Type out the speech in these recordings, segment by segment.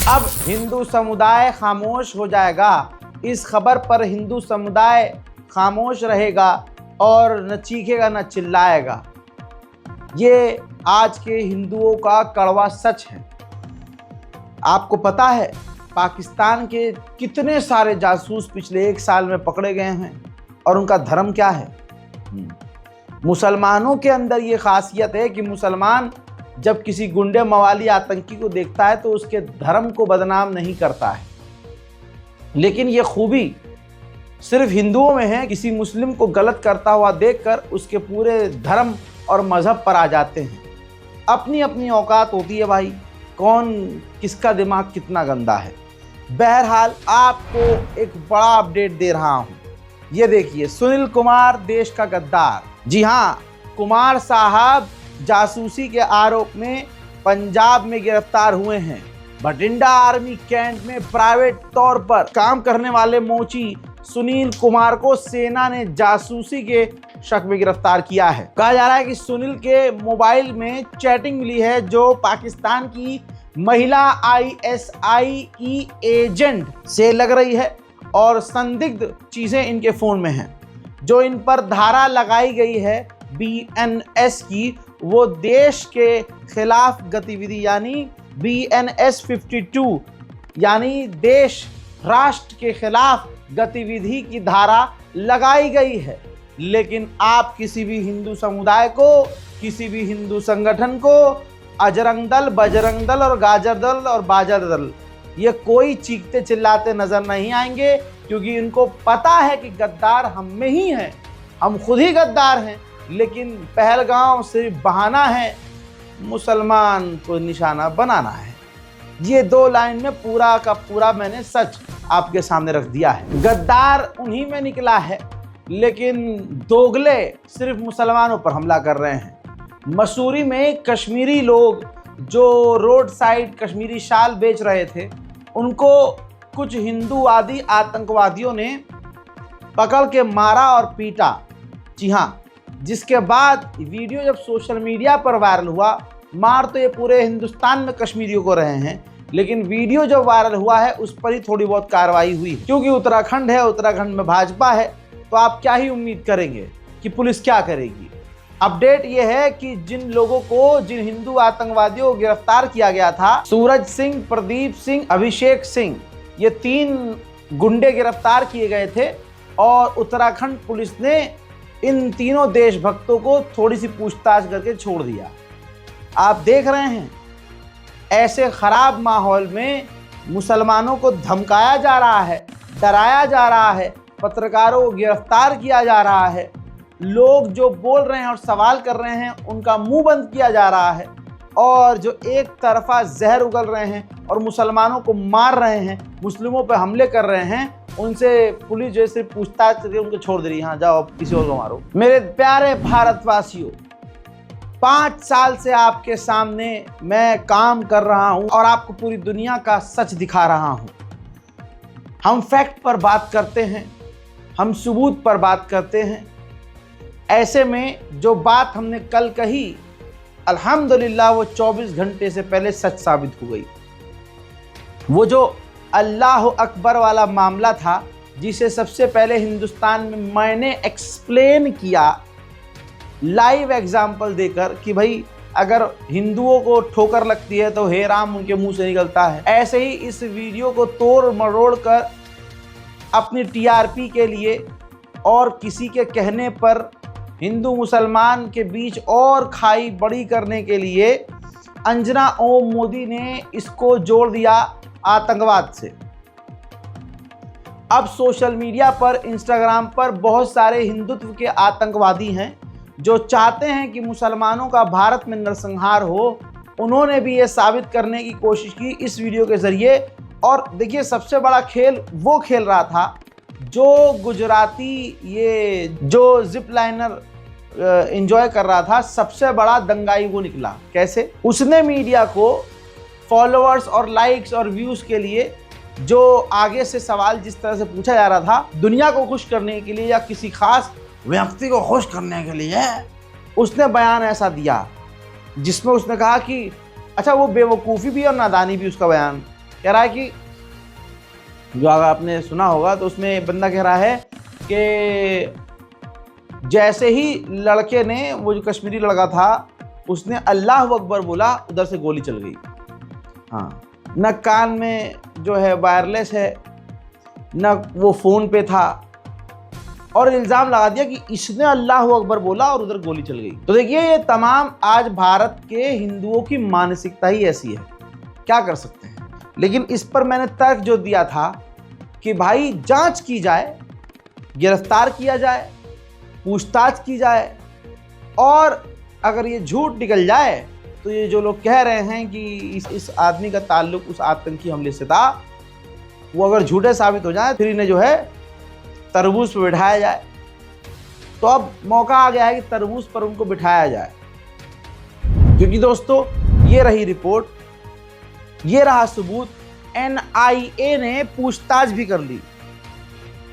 अब हिंदू समुदाय खामोश हो जाएगा। इस खबर पर हिंदू समुदाय खामोश रहेगा और न चीखेगा न चिल्लाएगा। ये आज के हिंदुओं का कड़वा सच है। आपको पता है पाकिस्तान के कितने सारे जासूस पिछले 1 साल में पकड़े गए हैं और उनका धर्म क्या है? मुसलमानों के अंदर ये खासियत है कि मुसलमान जब किसी गुंडे मवाली आतंकी को देखता है तो उसके धर्म को बदनाम नहीं करता है, लेकिन ये खूबी सिर्फ हिंदुओं में है। किसी मुस्लिम को गलत करता हुआ देखकर उसके पूरे धर्म और मजहब पर आ जाते हैं। अपनी अपनी औकात होती है भाई, कौन किसका दिमाग कितना गंदा है। बहरहाल आपको एक बड़ा अपडेट दे रहा हूँ। ये देखिए, सुनील कुमार देश का गद्दार। जी हाँ, कुमार साहब जासूसी के आरोप में पंजाब में गिरफ्तार हुए हैं। भटिंडा आर्मी कैंट में प्राइवेट तौर पर काम करने वाले मोची सुनील कुमार को सेना ने जासूसी के शक में गिरफ्तार किया है। कहा जा रहा है कि सुनील के मोबाइल में चैटिंग मिली है जो पाकिस्तान की महिला ISIE एजेंट से लग रही है और संदिग्ध चीजें इनके फोन में हैं। जो इन पर धारा लगाई गई है BNS की, वो देश के खिलाफ गतिविधि यानी BNS 52 यानी देश राष्ट्र के खिलाफ गतिविधि की धारा लगाई गई है। लेकिन आप किसी भी हिंदू समुदाय को, किसी भी हिंदू संगठन को अजरंग दल, बजरंग दल और गाजर दल और बाजर दल ये कोई चीखते चिल्लाते नजर नहीं आएंगे, क्योंकि इनको पता है कि गद्दार हम में ही हैं। हम खुद ही गद्दार हैं, लेकिन पहलगाम सिर्फ बहाना है, मुसलमान को निशाना बनाना है। ये 2 लाइन में पूरा का पूरा मैंने सच आपके सामने रख दिया है। गद्दार उन्हीं में निकला है, लेकिन दोगले सिर्फ मुसलमानों पर हमला कर रहे हैं। मसूरी में कश्मीरी लोग जो रोड साइड कश्मीरी शाल बेच रहे थे, उनको कुछ हिंदूवादी आतंकवादियों ने पकड़ के मारा और पीटा। जी हाँ, जिसके बाद वीडियो जब सोशल मीडिया पर वायरल हुआ, मार तो ये पूरे हिंदुस्तान में कश्मीरियों को रहे हैं, लेकिन वीडियो जब वायरल हुआ है उस पर ही थोड़ी बहुत कार्रवाई हुई। क्योंकि उत्तराखंड है, उत्तराखंड में भाजपा है, तो आप क्या ही उम्मीद करेंगे कि पुलिस क्या करेगी। अपडेट ये है कि जिन लोगों को, जिन हिंदू आतंकवादियों को गिरफ्तार किया गया था, सूरज सिंह, प्रदीप सिंह, अभिषेक सिंह, ये 3 गुंडे गिरफ्तार किए गए थे और उत्तराखंड पुलिस ने इन तीनों देशभक्तों को थोड़ी सी पूछताछ करके छोड़ दिया। आप देख रहे हैं, ऐसे खराब माहौल में मुसलमानों को धमकाया जा रहा है, डराया जा रहा है, पत्रकारों को गिरफ्तार किया जा रहा है, लोग जो बोल रहे हैं और सवाल कर रहे हैं उनका मुंह बंद किया जा रहा है, और जो एक तरफा जहर उगल रहे हैं और मुसलमानों को मार रहे हैं, मुस्लिमों पर हमले कर रहे हैं, उनसे पुलिस जो है सिर्फ पूछताछ करके उनको छोड़ दे रही है। हाँ जाओ, अब किसी और को मारो। मेरे प्यारे भारतवासियों, 5 साल से आपके सामने मैं काम कर रहा हूं और आपको पूरी दुनिया का सच दिखा रहा हूं। हम फैक्ट पर बात करते हैं, हम सबूत पर बात करते हैं। ऐसे में जो बात हमने कल कही, अल्हम्दुलिल्लाह वो 24 घंटे से पहले सच साबित हो गई। वो जो अल्लाह अकबर वाला मामला था, जिसे सबसे पहले हिंदुस्तान में मैंने एक्सप्लेन किया लाइव एग्जाम्पल देकर कि भाई अगर हिंदुओं को ठोकर लगती है तो हे राम उनके मुंह से निकलता है। ऐसे ही इस वीडियो को तोड़ मरोड़ कर अपनी TRP के लिए और किसी के कहने पर हिंदू मुसलमान के बीच और खाई बड़ी करने के लिए अंजना ओम मोदी ने इसको जोड़ दिया आतंकवाद से। अब सोशल मीडिया पर, इंस्टाग्राम पर बहुत सारे हिंदुत्व के आतंकवादी हैं जो चाहते हैं कि मुसलमानों का भारत में नरसंहार हो। उन्होंने भी ये साबित करने की कोशिश की इस वीडियो के जरिए। और देखिए, सबसे बड़ा खेल वो खेल रहा था जो गुजराती ये जो जिप लाइनर एंजॉय कर रहा था। सबसे बड़ा दंगाई वो निकला। कैसे? उसने मीडिया को फॉलोअर्स और लाइक्स और व्यूज के लिए जो आगे से सवाल जिस तरह से पूछा जा रहा था, दुनिया को खुश करने के लिए या किसी खास व्यक्ति को खुश करने के लिए, उसने बयान ऐसा दिया जिसमें उसने कहा कि अच्छा, वो बेवकूफ़ी भी और नादानी भी उसका बयान। कह रहा है कि जो अगर आपने सुना होगा तो उसमें बंदा कह रहा है कि जैसे ही लड़के ने, वो जो कश्मीरी लड़का था, उसने अल्लाह अकबर बोला, उधर से गोली चल गई। हाँ, न कान में जो है वायरलेस है, न वो फ़ोन पे था, और इल्ज़ाम लगा दिया कि इसने अल्लाह अकबर बोला और उधर गोली चल गई। तो देखिए, ये तमाम आज भारत के हिंदुओं की मानसिकता ही ऐसी है, क्या कर सकते हैं। लेकिन इस पर मैंने तर्क जो दिया था कि भाई जांच की जाए, गिरफ्तार किया जाए, पूछताछ की जाए, और अगर ये झूठ निकल जाए तो ये जो लोग कह रहे हैं कि इस आदमी का ताल्लुक उस आतंकी हमले से था, वो अगर झूठे साबित हो जाए, फिर इन्हें जो है तरबूज पर बिठाया जाए। तो अब मौका आ गया है कि तरबूज पर उनको बिठाया जाए, क्योंकि दोस्तों ये रही रिपोर्ट, ये रहा सबूत, NIA ने पूछताछ भी कर ली।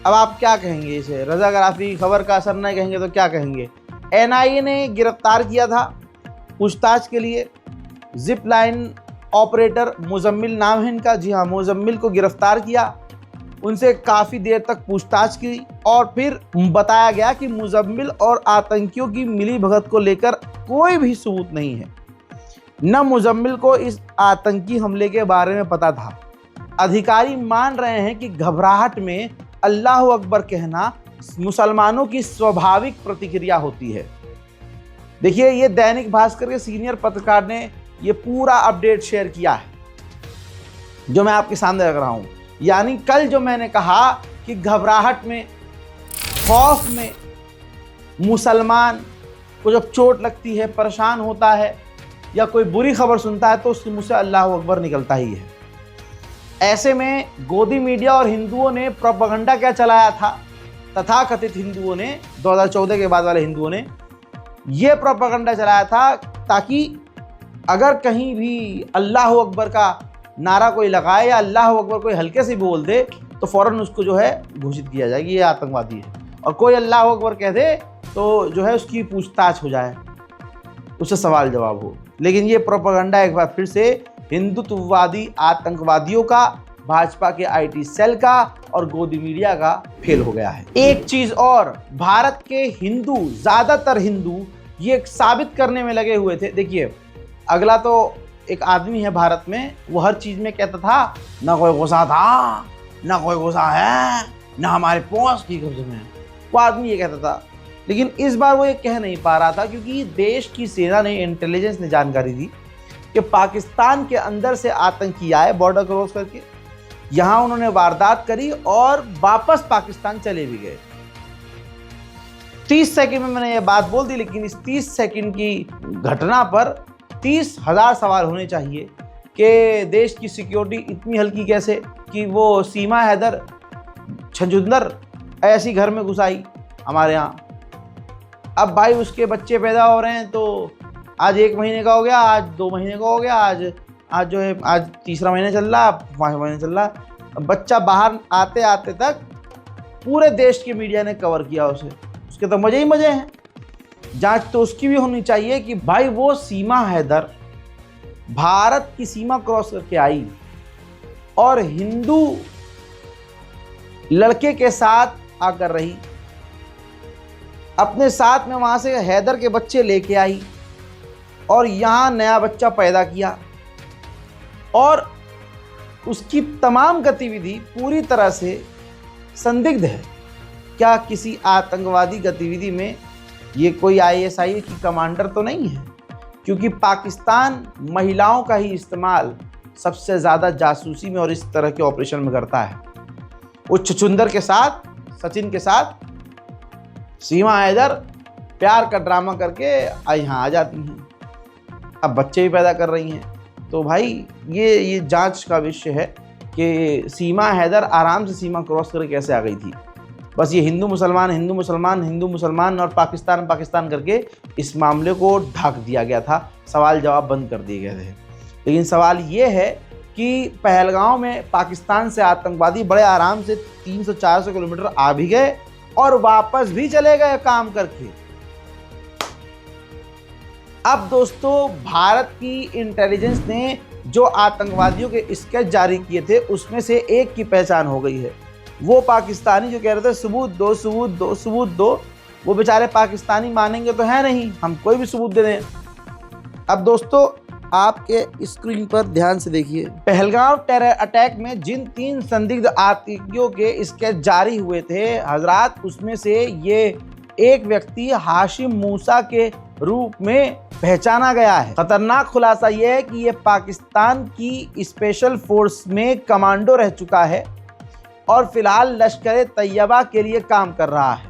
अब आप क्या कहेंगे इसे, रज़ाकाराफी खबर का असर नहीं कहेंगे तो क्या कहेंगे। NIA ने गिरफ्तार किया था पूछताछ के लिए जिप लाइन ऑपरेटर मुजम्मिल नाम है इनका, जी हाँ, मुजम्मिल को गिरफ्तार किया, उनसे काफ़ी देर तक पूछताछ की, और फिर बताया गया कि मुजम्मिल और आतंकियों की मिली भगत को लेकर कोई भी सबूत नहीं है, न मुजम्मिल को इस आतंकी हमले के बारे में पता था। अधिकारी मान रहे हैं कि घबराहट में अल्लाह अकबर कहना मुसलमानों की स्वाभाविक प्रतिक्रिया होती है। देखिए, ये दैनिक भास्कर के सीनियर पत्रकार ने ये पूरा अपडेट शेयर किया है, जो मैं आपके सामने रख रहा हूं। यानी कल जो मैंने कहा कि घबराहट में, खौफ में मुसलमान को जब चोट लगती है, परेशान होता है, या कोई बुरी खबर सुनता है, तो उसके मुंह से अल्लाह अकबर निकलता ही है। ऐसे में गोदी मीडिया और हिंदुओं ने प्रोपेगेंडा क्या चलाया था, तथाकथित हिंदुओं ने, 2014 के बाद वाले हिंदुओं ने ये प्रोपेगेंडा चलाया था, ताकि अगर कहीं भी अल्लाह अकबर का नारा कोई लगाए या अल्लाह अकबर कोई हल्के से बोल दे, तो फ़ौरन उसको जो है घोषित किया जाए कि ये आतंकवादी है, और कोई अल्लाह अकबर कह दे तो जो है उसकी पूछताछ हो जाए, उससे सवाल जवाब हो। लेकिन ये प्रोपेगेंडा एक बार फिर से हिंदुत्ववादी आतंकवादियों का, भाजपा के IT सेल का और गोदी मीडिया का फेल हो गया है। एक चीज और, भारत के हिंदू, ज्यादातर हिंदू ये साबित करने में लगे हुए थे। देखिए, अगला तो एक आदमी है भारत में, वो हर चीज में कहता था ना कोई गुस्सा था, ना कोई गुस्सा है, ना हमारे पोस्ट की कब्जे में, वो आदमी ये कहता था। लेकिन इस बार वो ये कह नहीं पा रहा था, क्योंकि देश की सेना ने, इंटेलिजेंस ने जानकारी दी कि पाकिस्तान के अंदर से आतंकी आए, बॉर्डर क्रॉस करके यहाँ उन्होंने वारदात करी और वापस पाकिस्तान चले भी गए। 30 सेकंड में मैंने ये बात बोल दी, लेकिन इस 30 सेकंड की घटना पर 30,000 सवाल होने चाहिए कि देश की सिक्योरिटी इतनी हल्की कैसे, कि वो सीमा हैदर छजुंदर ऐसी घर में घुसाई हमारे यहाँ। अब भाई उसके बच्चे पैदा हो रहे हैं, तो आज 1 महीने का हो गया, आज 2 महीने का हो गया, आज जो है आज तीसरा महीना चल रहा, 5 महीने चल रहा। बच्चा बाहर आते आते तक पूरे देश की मीडिया ने कवर किया उसे, उसके तो मजे ही मजे हैं। जांच तो उसकी भी होनी चाहिए कि भाई वो सीमा हैदर भारत की सीमा क्रॉस करके आई और हिंदू लड़के के साथ आकर रही, अपने साथ में वहां से हैदर के बच्चे लेके आई और यहाँ नया बच्चा पैदा किया, और उसकी तमाम गतिविधि पूरी तरह से संदिग्ध है। क्या किसी आतंकवादी गतिविधि में ये कोई ISI की कमांडर तो नहीं है? क्योंकि पाकिस्तान महिलाओं का ही इस्तेमाल सबसे ज़्यादा जासूसी में और इस तरह के ऑपरेशन में करता है। वो छछुंदर के साथ, सचिन के साथ सीमा हैदर प्यार का ड्रामा करके यहाँ आ जाती हैं, अब बच्चे भी पैदा कर रही हैं। तो भाई ये जांच का विषय है कि सीमा हैदर आराम से सीमा क्रॉस करके कैसे आ गई थी। बस ये हिंदू मुसलमान, हिंदू मुसलमान, हिंदू मुसलमान और पाकिस्तान पाकिस्तान करके इस मामले को ढक दिया गया था, सवाल जवाब बंद कर दिए गए थे। लेकिन सवाल ये है कि पहलगांव में पाकिस्तान से आतंकवादी बड़े आराम से 300-400 किलोमीटर आ भी गए और वापस भी चले गए काम करके। अब दोस्तों भारत की इंटेलिजेंस ने जो आतंकवादियों के स्केच जारी किए थे उसमें से एक की पहचान हो गई है। वो पाकिस्तानी जो कह रहे थे सबूत दो सबूत दो सबूत दो, वो बेचारे पाकिस्तानी मानेंगे तो है नहीं, हम कोई भी सबूत दे दें। अब दोस्तों आपके स्क्रीन पर ध्यान से देखिए, पहलगाम टेरर अटैक में जिन 3 संदिग्ध आतंकियों के स्केच जारी हुए थे हजरात, उसमें से ये एक व्यक्ति हाशिम मूसा के रूप में पहचाना गया है। खतरनाक खुलासा यह है कि यह पाकिस्तान की स्पेशल फोर्स में कमांडो रह चुका है और फिलहाल लश्कर तैयबा के लिए काम कर रहा है।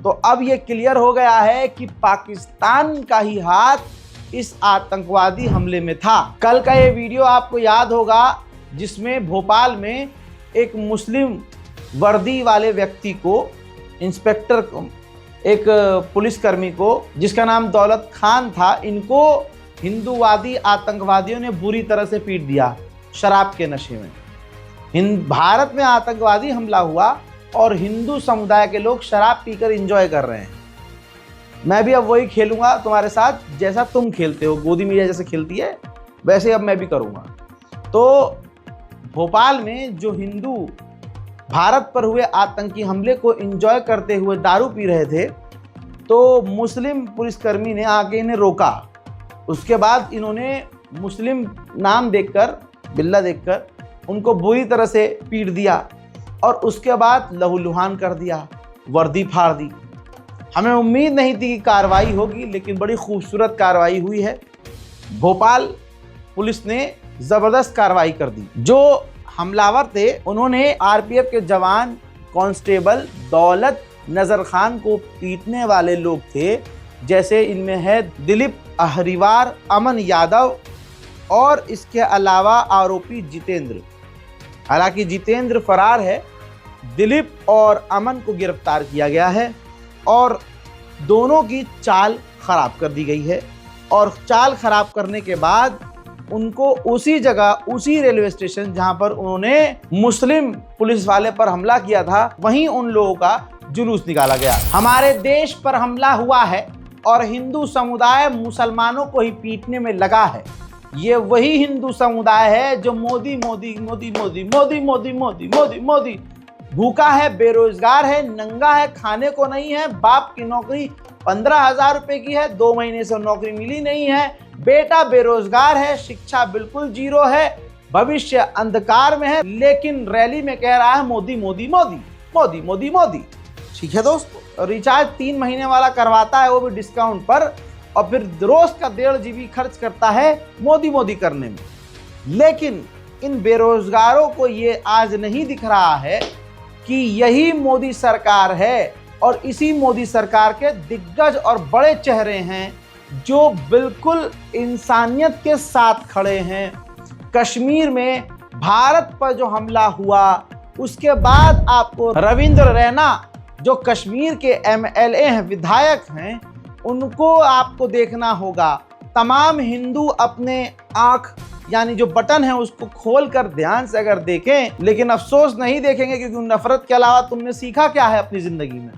तो अब यह क्लियर हो गया है कि पाकिस्तान का ही हाथ इस आतंकवादी हमले में था। कल का ये वीडियो आपको याद होगा जिसमें भोपाल में एक मुस्लिम वर्दी वाले व्यक्ति को, इंस्पेक्टर को, एक पुलिसकर्मी को जिसका नाम दौलत खान था, इनको हिंदूवादी आतंकवादियों ने बुरी तरह से पीट दिया शराब के नशे में। भारत में आतंकवादी हमला हुआ और हिंदू समुदाय के लोग शराब पीकर एंजॉय कर रहे हैं। मैं भी अब वही खेलूंगा तुम्हारे साथ जैसा तुम खेलते हो, गोदी मीडिया जैसे खेलती है वैसे अब मैं भी करूंगा। तो भोपाल में जो हिंदू भारत पर हुए आतंकी हमले को एंजॉय करते हुए दारू पी रहे थे, तो मुस्लिम पुलिसकर्मी ने आके इन्हें रोका। उसके बाद इन्होंने मुस्लिम नाम देखकर, बिल्ला देखकर उनको बुरी तरह से पीट दिया और उसके बाद लहूलुहान कर दिया, वर्दी फाड़ दी। हमें उम्मीद नहीं थी कि कार्रवाई होगी, लेकिन बड़ी खूबसूरत कार्रवाई हुई है। भोपाल पुलिस ने ज़बरदस्त कार्रवाई कर दी। जो हमलावर थे उन्होंने आरपीएफ के जवान कांस्टेबल दौलत नजर खान को पीटने वाले लोग थे, जैसे इनमें है दिलीप अहरिवार, अमन यादव और इसके अलावा आरोपी जितेंद्र। हालांकि जितेंद्र फरार है, दिलीप और अमन को गिरफ्तार किया गया है और दोनों की चाल खराब कर दी गई है। और चाल खराब करने के बाद उनको उसी जगह, उसी रेलवे स्टेशन जहां पर उन्होंने मुस्लिम पुलिस वाले पर हमला किया था, वहीं उन लोगों का जुलूस निकाला गया। हमारे देश पर हमला हुआ है और हिंदू समुदाय मुसलमानों को ही पीटने में लगा है। ये वही हिंदू समुदाय है जो मोदी मोदी मोदी मोदी मोदी मोदी मोदी मोदी मोदी भूखा है, बेरोजगार है, नंगा है, खाने को नहीं है, बाप की नौकरी 15,000 रुपए की है, 2 महीने से नौकरी मिली नहीं है, बेटा बेरोजगार है, शिक्षा बिल्कुल जीरो है, भविष्य अंधकार में है, लेकिन रैली में कह रहा है मोदी मोदी मोदी मोदी मोदी मोदी। ठीक है दोस्तों, रिचार्ज 3 महीने वाला करवाता है, वो भी डिस्काउंट पर, और फिर रोज का 1.5 GB खर्च करता है मोदी मोदी करने में। लेकिन इन बेरोजगारों को ये आज नहीं दिख रहा है कि यही मोदी सरकार है और इसी मोदी सरकार के दिग्गज और बड़े चेहरे हैं जो बिल्कुल इंसानियत के साथ खड़े हैं। कश्मीर में भारत पर जो हमला हुआ उसके बाद आपको रविंद्र रैना जो कश्मीर के MLA हैं, विधायक हैं, उनको आपको देखना होगा। तमाम हिंदू अपने आंख यानी जो बटन है उसको खोलकर ध्यान से अगर देखें, लेकिन अफसोस नहीं देखेंगे क्योंकि नफरत के अलावा तुमने सीखा क्या है अपनी जिंदगी में।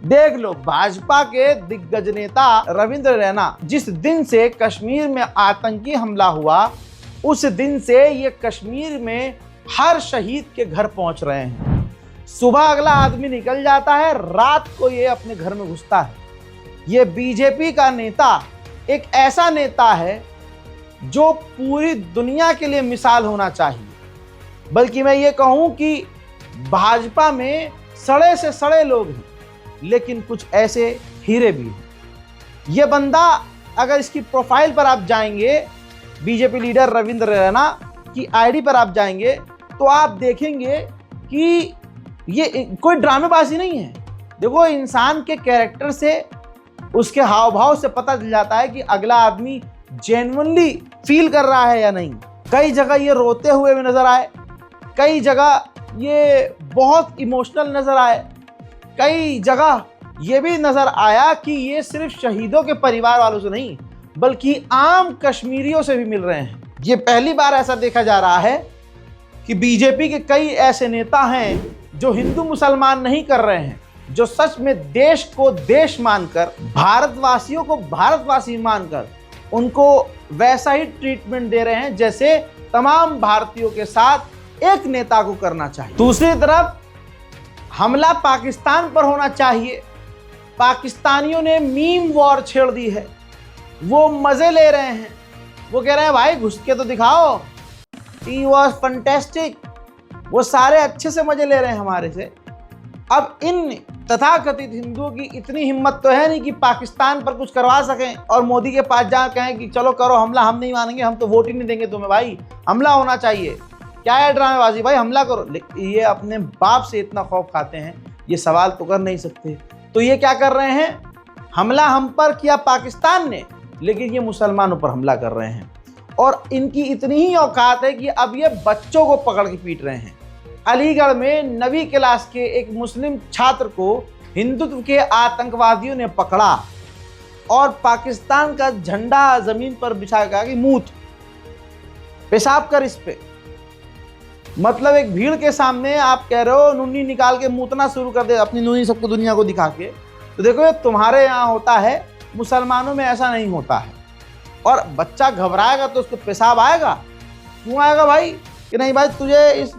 देख लो, भाजपा के दिग्गज नेता रविंद्र रैना जिस दिन से कश्मीर में आतंकी हमला हुआ उस दिन से ये कश्मीर में हर शहीद के घर पहुंच रहे हैं। सुबह अगला आदमी निकल जाता है, रात को ये अपने घर में घुसता है। ये बीजेपी का नेता एक ऐसा नेता है जो पूरी दुनिया के लिए मिसाल होना चाहिए। बल्कि मैं ये कहूं कि भाजपा में सड़े से सड़े लोग हैं, लेकिन कुछ ऐसे हीरे भी हैं। ये बंदा, अगर इसकी प्रोफाइल पर आप जाएंगे, बीजेपी लीडर रविंद्र रैना की आईडी पर आप जाएंगे तो आप देखेंगे कि ये कोई ड्रामेबाजी नहीं है। देखो, इंसान के कैरेक्टर से, उसके हाव भाव से पता चल जाता है कि अगला आदमी जेन्युइनली फील कर रहा है या नहीं। कई जगह ये रोते हुए भी नजर आए, कई जगह ये बहुत इमोशनल नजर आए, कई जगह ये भी नजर आया कि ये सिर्फ शहीदों के परिवार वालों से नहीं बल्कि आम कश्मीरियों से भी मिल रहे हैं। ये पहली बार ऐसा देखा जा रहा है कि बीजेपी के कई ऐसे नेता हैं जो हिंदू मुसलमान नहीं कर रहे हैं, जो सच में देश को देश मानकर, भारतवासियों को भारतवासी मानकर उनको वैसा ही ट्रीटमेंट दे रहे हैं जैसे तमाम भारतीयों के साथ एक नेता को करना चाहिए। दूसरी तरफ हमला पाकिस्तान पर होना चाहिए। पाकिस्तानियों ने मीम वॉर छेड़ दी है, वो मजे ले रहे हैं, वो कह रहे हैं भाई घुस के तो दिखाओ, ही वॉज फंटेस्टिक, वो सारे अच्छे से मजे ले रहे हैं हमारे से। अब इन तथाकथित हिंदुओं की इतनी हिम्मत तो है नहीं कि पाकिस्तान पर कुछ करवा सकें और मोदी के पास जा कहें कि चलो करो हमला, हम नहीं मानेंगे, हम तो वोट ही नहीं देंगे तुम्हें, भाई हमला होना चाहिए, क्या है ड्रामेबाजी, भाई हमला करो। ये अपने बाप से इतना खौफ खाते हैं, ये सवाल तो कर नहीं सकते। तो ये क्या कर रहे हैं, हमला हम पर किया पाकिस्तान ने, लेकिन ये मुसलमानों पर हमला कर रहे हैं। और इनकी इतनी ही औकात है कि अब ये बच्चों को पकड़ के पीट रहे हैं। अलीगढ़ में 9वीं क्लास के एक मुस्लिम छात्र को हिंदुत्व के आतंकवादियों ने पकड़ा और पाकिस्तान का झंडा जमीन पर बिछा कहा कि मूत, पेशाब कर इस पे। मतलब एक भीड़ के सामने आप कह रहे हो नूनी निकाल के मूतना शुरू कर दे, अपनी नूनी सबको दुनिया को दिखा के। तो देखो ये तुम्हारे यहाँ होता है, मुसलमानों में ऐसा नहीं होता है। और बच्चा घबराएगा तो उसको पेशाब आएगा, क्यों आएगा भाई, कि नहीं भाई तुझे इस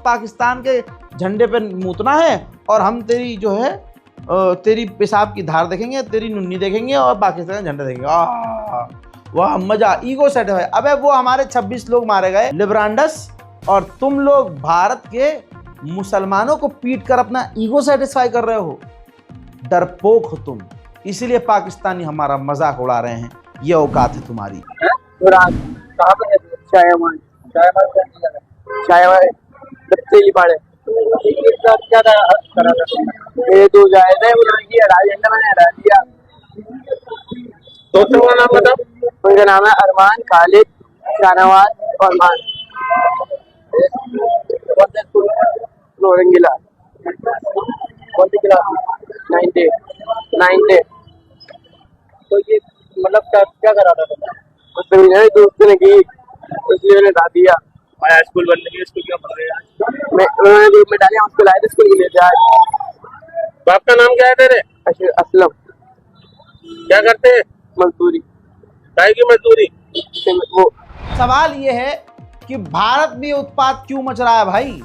पाकिस्तान के झंडे पे मूतना है और हम तेरी जो है तेरी पेशाब की धार देखेंगे, तेरी नुन्नी देखेंगे और पाकिस्तान का झंडा देखेंगे। वाह मजा, ईगो सेट है। अबे वो हमारे 26 लोग मारे गए लिब्रांडस, और तुम लोग भारत के मुसलमानों को पीट कर अपना ईगो सेटिस्फाई कर रहे हो। डरपोक हो तुम, इसीलिए पाकिस्तानी हमारा मजाक उड़ा रहे हैं। ये औकात है तुम्हारी। उनका नाम है अरमान, खालिद, शाहनवाज और मान। रंगीला कौन सी क्लास? 9th। तो ये मतलब क्या करा था तुमने? मेरे दोस्त ने की, इसलिए मैंने डाल दिया। आया स्कूल बनने के लिए, स्कूल क्या पढ़ रहे हैं? उन्होंने ग्रुप में डाले, उसको लाए थे स्कूल के लिए। बाप का नाम क्या है तेरे? असलम। क्या करते हैं? मजदूरी। काय की मजदूरी? वो सवाल ये है कि भारत में उत्पात क्यों मच रहा है भाई,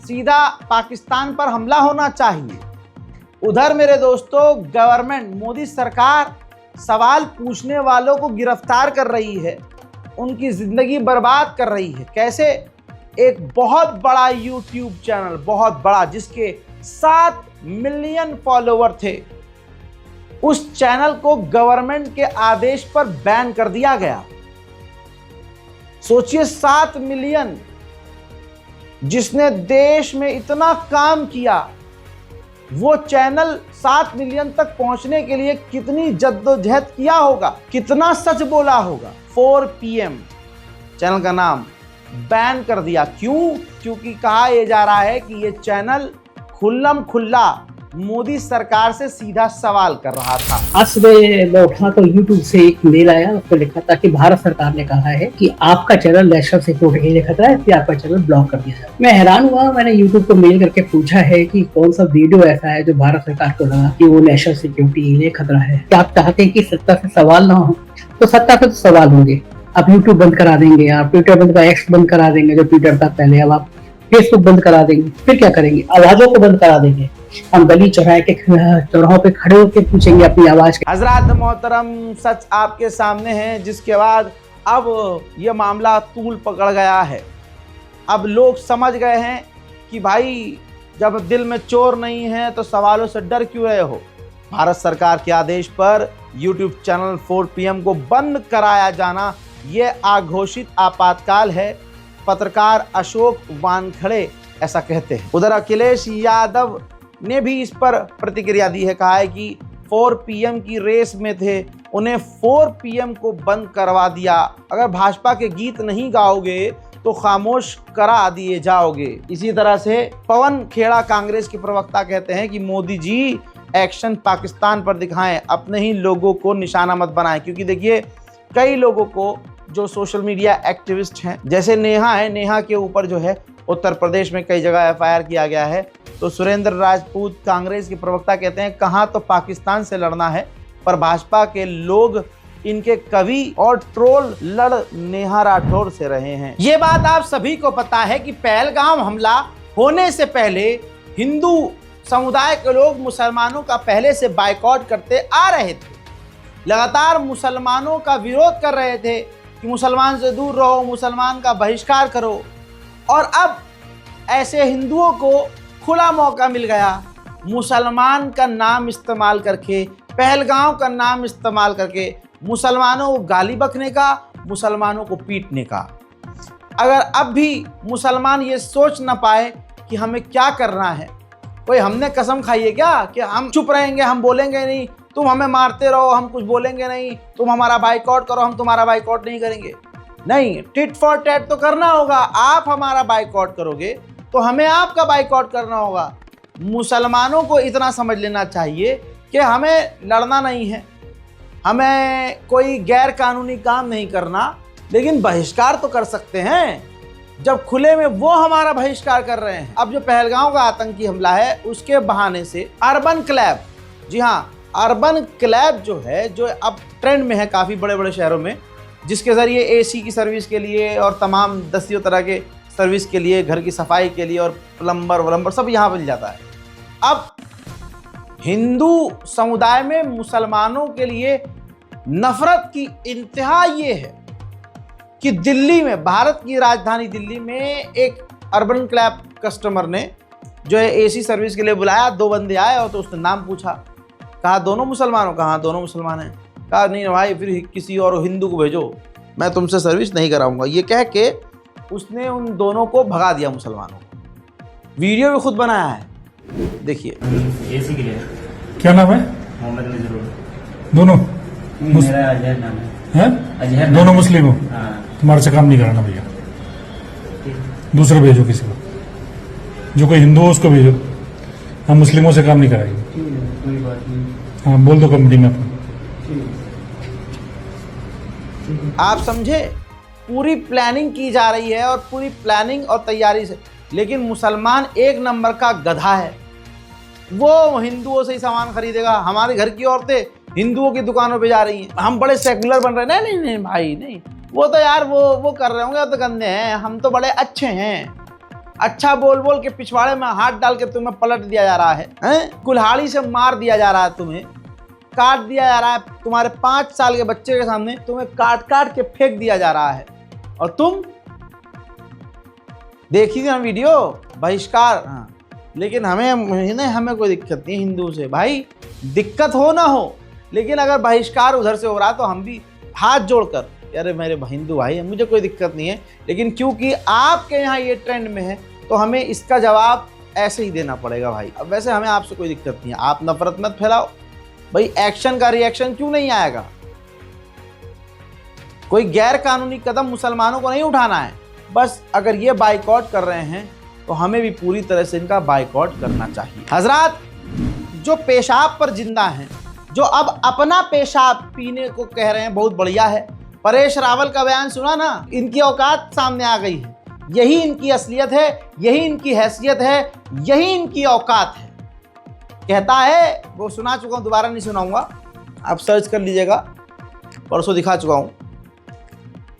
सीधा पाकिस्तान पर हमला होना चाहिए। उधर मेरे दोस्तों गवर्नमेंट, मोदी सरकार सवाल पूछने वालों को गिरफ्तार कर रही है, उनकी जिंदगी बर्बाद कर रही है। कैसे? एक बहुत बड़ा यूट्यूब चैनल, बहुत बड़ा, जिसके 7 मिलियन फॉलोवर थे, उस चैनल को गवर्नमेंट के आदेश पर बैन कर दिया गया। सोचिए 7 मिलियन, जिसने देश में इतना काम किया, वो चैनल 7 मिलियन तक पहुंचने के लिए कितनी जद्दोजहद किया होगा, कितना सच बोला होगा। 4 PM चैनल का नाम बैन कर दिया। क्यों? क्योंकि कहा यह जा रहा है कि ये चैनल खुल्लम खुल्ला मोदी सरकार से सीधा सवाल कर रहा था। आज सुबह मैं उठा तो YouTube से एक मेल आया, उस पर लिखा था कि भारत सरकार ने कहा है कि आपका चैनल नेशनल सिक्योरिटी के लिए खतरा है, इसलिए आपका चैनल ब्लॉक कर दिया जाए। मैं हैरान हुआ, मैंने YouTube को मेल करके पूछा है कि कौन सा वीडियो ऐसा है जो भारत सरकार को लगा कि वो नेशनल सिक्योरिटी के लिए खतरा है। क्या आप चाहते हैं कि सत्ता से सवाल ना हो? तो सत्ता से तो सवाल होंगे। आप YouTube बंद करा देंगे, आप ट्विटर बंद, X बंद करा देंगे जो ट्विटर था पहले, अब आप फेसबुक बंद करा देंगे। फिर क्या करेंगे? आवाजों को बंद करा देंगे। हम गली चौराहों पे खड़े होकर पूछेंगे अपनी आवाज। हजरात मोहतरम, सच आपके सामने है, जिसके बाद अब ये मामला तूल पकड़ गया है। अब लोग समझ गए हैं कि भाई जब दिल में चोर नहीं है तो सवालों से डर क्यों रहे हो। भारत सरकार के आदेश पर YouTube चैनल 4 PM को बंद कराया जाना ये आघोषित आपातकाल है। पत्रकार अशोक वानखड़े ऐसा कहते हैं। उधर अखिलेश यादव ने भी इस पर प्रतिक्रिया दी है, कहा है कि 4 PM की रेस में थे, उन्हें 4 PM को बंद करवा दिया। अगर भाजपा के गीत नहीं गाओगे तो खामोश करा दिए जाओगे। इसी तरह से पवन खेड़ा कांग्रेस के प्रवक्ता कहते हैं कि मोदी जी एक्शन पाकिस्तान पर दिखाएं, अपने ही लोगों को निशाना मत बनाएं। क्योंकि देखिए कई लोगों को जो सोशल मीडिया एक्टिविस्ट हैं, जैसे नेहा है, नेहा के ऊपर जो है उत्तर प्रदेश में कई जगह FIR किया गया है। तो सुरेंद्र राजपूत कांग्रेस के प्रवक्ता कहते हैं कहाँ तो पाकिस्तान से लड़ना है, पर भाजपा के लोग इनके कवि और ट्रोल लड़ नेहा राठौर से रहे हैं। ये बात आप सभी को पता है कि पहलगाम हमला होने से पहले हिंदू समुदाय के लोग मुसलमानों का पहले से बायकॉट करते आ रहे थे, लगातार मुसलमानों का विरोध कर रहे थे कि मुसलमान से दूर रहो, मुसलमान का बहिष्कार करो। और अब ऐसे हिंदुओं को खुला मौका मिल गया मुसलमान का नाम इस्तेमाल करके, पहलगाम का नाम इस्तेमाल करके मुसलमानों को गाली बकने का, मुसलमानों को पीटने का। अगर अब भी मुसलमान ये सोच ना पाए कि हमें क्या करना है, कोई हमने कसम खाई है क्या कि हम चुप रहेंगे, हम बोलेंगे नहीं, तुम हमें मारते रहो, हम कुछ बोलेंगे नहीं, तुम हमारा बाइकआउट करो, हम तुम्हारा बाइकआउट नहीं करेंगे। नहीं, टिट फॉर टैट तो करना होगा। आप हमारा बाइकआउट करोगे तो हमें आपका बाइकआउट करना होगा। मुसलमानों को इतना समझ लेना चाहिए कि हमें लड़ना नहीं है, हमें कोई गैर कानूनी काम नहीं करना, लेकिन बहिष्कार तो कर सकते हैं जब खुले में वो हमारा बहिष्कार कर रहे हैं। अब जो पहलगाम का आतंकी हमला है उसके बहाने से अर्बन क्लैब, जी हाँ, अर्बन क्लैब जो है, जो अब ट्रेंड में है काफ़ी बड़े बड़े शहरों में, जिसके ज़रिए एसी की सर्विस के लिए और तमाम दसियों तरह के सर्विस के लिए, घर की सफाई के लिए और प्लम्बर सब यहाँ मिल जाता है। अब हिंदू समुदाय में मुसलमानों के लिए नफरत की इंतहा ये है कि दिल्ली में, भारत की राजधानी दिल्ली में, एक अर्बन क्लैब कस्टमर ने जो है एसी सर्विस के लिए बुलाया। 2 बंदे आए और तो उसने नाम पूछा, कहा दोनों मुसलमान हो? कहा दोनों मुसलमान हैं। कहा नहीं भाई, फिर किसी और हिंदू को भेजो, मैं तुमसे सर्विस नहीं कराऊंगा। ये कह के उसने उन दोनों को भगा दिया, मुसलमानों को। वीडियो भी खुद बनाया है, देखिए। एसी के लिए क्या नाम है? मोहम्मद नजरुल। दोनों मेरा अजहर नाम है। अजहर दोनों मुस्लिम हो? हाँ। तुम्हारे से काम नहीं कराना भैया, दूसरे भेजो किसी को, जो कोई हिंदू हो उसको भेजो, हम मुस्लिमों से काम नहीं कराएंगे। कोई बात नहीं। हाँ, बोल दो कंपनी में अपना। आप समझे, पूरी प्लानिंग की जा रही है और पूरी प्लानिंग और तैयारी से। लेकिन मुसलमान एक नंबर का गधा है, वो हिंदुओं से ही सामान खरीदेगा। हमारे घर की औरतें हिंदुओं की दुकानों पे जा रही हैं, हम बड़े सेकुलर बन रहे हैं। नहीं नहीं नहीं भाई, नहीं, वो तो यार वो कर रहे होंगे, तो गंदे हैं, हम तो बड़े अच्छे हैं। अच्छा बोल बोल के पिछवाड़े में हाथ डाल के तुम्हें पलट दिया जा रहा है, कुल्हाड़ी से मार दिया जा रहा है, तुम्हें काट दिया जा रहा है, तुम्हारे 5 साल के बच्चे के सामने तुम्हें काट काट के फेंक दिया जा रहा है। और तुम देखिए ना वीडियो, बहिष्कार। हाँ, लेकिन हमें कोई दिक्कत नहीं हिंदू से, भाई दिक्कत हो ना हो, लेकिन अगर बहिष्कार उधर से हो रहा तो हम भी हाथ जोड़कर, अरे मेरे हिंदू भाई हैं, मुझे कोई दिक्कत नहीं है, लेकिन क्योंकि आपके यहाँ ये ट्रेंड में है तो हमें इसका जवाब ऐसे ही देना पड़ेगा भाई। अब वैसे हमें आपसे कोई दिक्कत नहीं है, आप नफरत मत फैलाओ भाई। एक्शन का रिएक्शन क्यों नहीं आएगा? कोई गैर कानूनी कदम मुसलमानों को नहीं उठाना है, बस अगर ये बाइकआउट कर रहे हैं तो हमें भी पूरी तरह से इनका बाइकआउट करना चाहिए। हजरात, जो पेशाब पर जिंदा हैं, जो अब अपना पेशाब पीने को कह रहे हैं, बहुत बढ़िया है। परेश रावल का बयान सुना ना, इनकी औकात सामने आ गई है। यही इनकी असलियत है, यही इनकी हैसियत है, यही इनकी औकात है। कहता है, वो सुना चुका हूँ, दोबारा नहीं सुनाऊंगा, आप सर्च कर लीजिएगा, परसों दिखा चुका हूँ,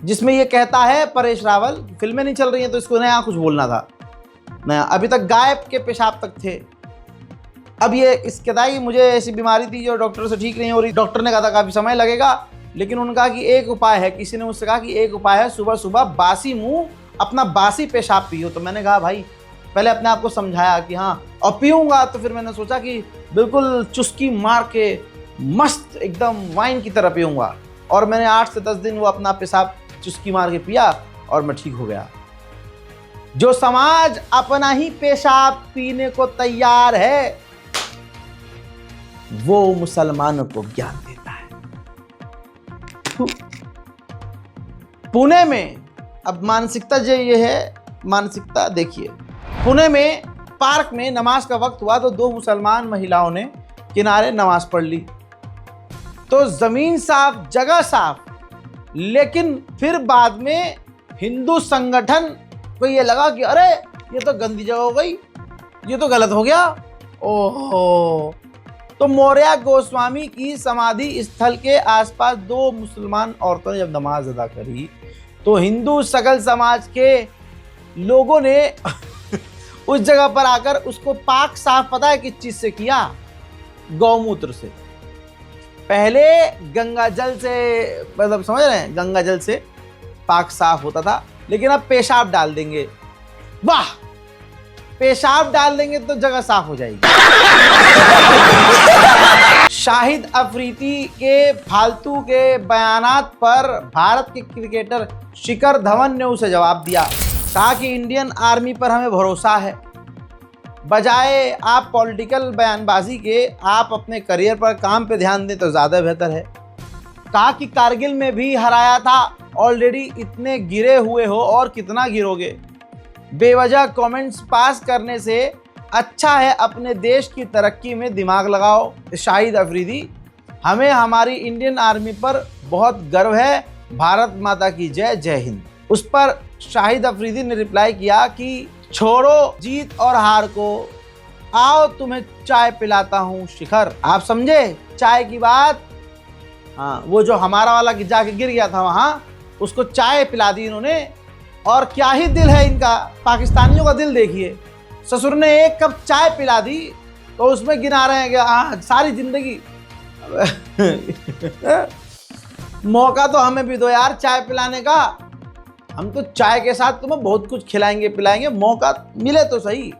जिसमें ये कहता है परेश रावल, फिल्में नहीं चल रही हैं तो इसको नया कुछ बोलना था, नया। अभी तक गायब के पेशाब तक थे। अब ये इसके था कि मुझे ऐसी बीमारी थी जो डॉक्टर से ठीक नहीं हो रही, डॉक्टर ने कहा था काफ़ी समय लगेगा, लेकिन उन्होंने कहा कि एक उपाय है, किसी ने मुझसे कहा कि एक उपाय है, सुबह सुबह बासी मुंह अपना बासी पेशाब पियो। तो मैंने कहा भाई, पहले अपने आप को समझाया कि हाँ, और पीऊँगा तो फिर मैंने सोचा कि बिल्कुल चुस्की मार के मस्त एकदम वाइन की तरह पीऊँगा, और मैंने 8 से 10 दिन वो अपना पेशाब चुस्की मार के पिया और मैं ठीक हो गया। जो समाज अपना ही पेशाब पीने को तैयार है, वो मुसलमानों को ज्ञान देता है। पुणे में अब मानसिकता जो ये है, मानसिकता देखिए, पुणे में पार्क में नमाज का वक्त हुआ तो 2 मुसलमान महिलाओं ने किनारे नमाज पढ़ ली। तो जमीन साफ, जगह साफ, लेकिन फिर बाद में हिंदू संगठन को ये लगा कि अरे ये तो गंदी जगह हो गई, ये तो गलत हो गया। ओहो, तो मौर्य गोस्वामी की समाधि स्थल के आसपास 2 मुसलमान औरतों ने जब नमाज अदा करी तो हिंदू सकल समाज के लोगों ने उस जगह पर आकर उसको पाक साफ, पता है किस चीज से किया? गौमूत्र से। पहले गंगा जल से, मतलब समझ रहे हैं, गंगा जल से पाक साफ होता था, लेकिन अब पेशाब डाल देंगे। वाह, पेशाब डाल देंगे तो जगह साफ हो जाएगी। शाहिद अफरीदी के फालतू के बयानात पर भारत के क्रिकेटर शिखर धवन ने उसे जवाब दिया। कहा कि इंडियन आर्मी पर हमें भरोसा है, बजाय आप पॉलिटिकल बयानबाजी के आप अपने करियर पर, काम पे ध्यान दें तो ज़्यादा बेहतर है। कहा कि कारगिल में भी हराया था, ऑलरेडी इतने गिरे हुए हो और कितना गिरोगे। बेवजह कमेंट्स पास करने से अच्छा है अपने देश की तरक्की में दिमाग लगाओ। शाहिद अफरीदी, हमें हमारी इंडियन आर्मी पर बहुत गर्व है, भारत माता की जय, जय हिंद। उस पर शाहिद अफरीदी ने रिप्लाई किया कि छोड़ो जीत और हार को, आओ तुम्हें चाय पिलाता हूँ शिखर। आप समझे चाय की बात? हाँ, वो जो हमारा वाला जाके गिर गया था वहाँ, उसको चाय पिला दी इन्होंने। और क्या ही दिल है इनका, पाकिस्तानियों का दिल देखिए। ससुर ने 1 कप चाय पिला दी तो उसमें गिना रहे हैं कि हाँ सारी जिंदगी। मौका तो हमें भी दो यार चाय पिलाने का, हम तो चाय के साथ तुम्हें बहुत कुछ खिलाएंगे पिलाएंगे, मौका मिले तो सही।